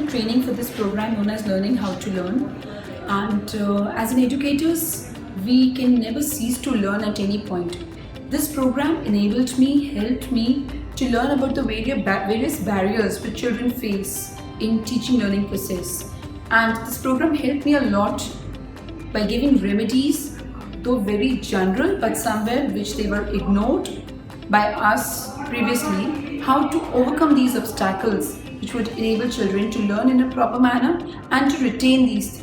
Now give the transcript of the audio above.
through training for this program known as Learning How to Learn. And as an educators, we can never cease to learn at any point. This program enabled me, helped me to learn about the various barriers which children face in teaching learning process. And this program helped me a lot by giving remedies, though very general, but somewhere which they were ignored by us previously, how to overcome these obstacles which would enable children to learn in a proper manner and to retain these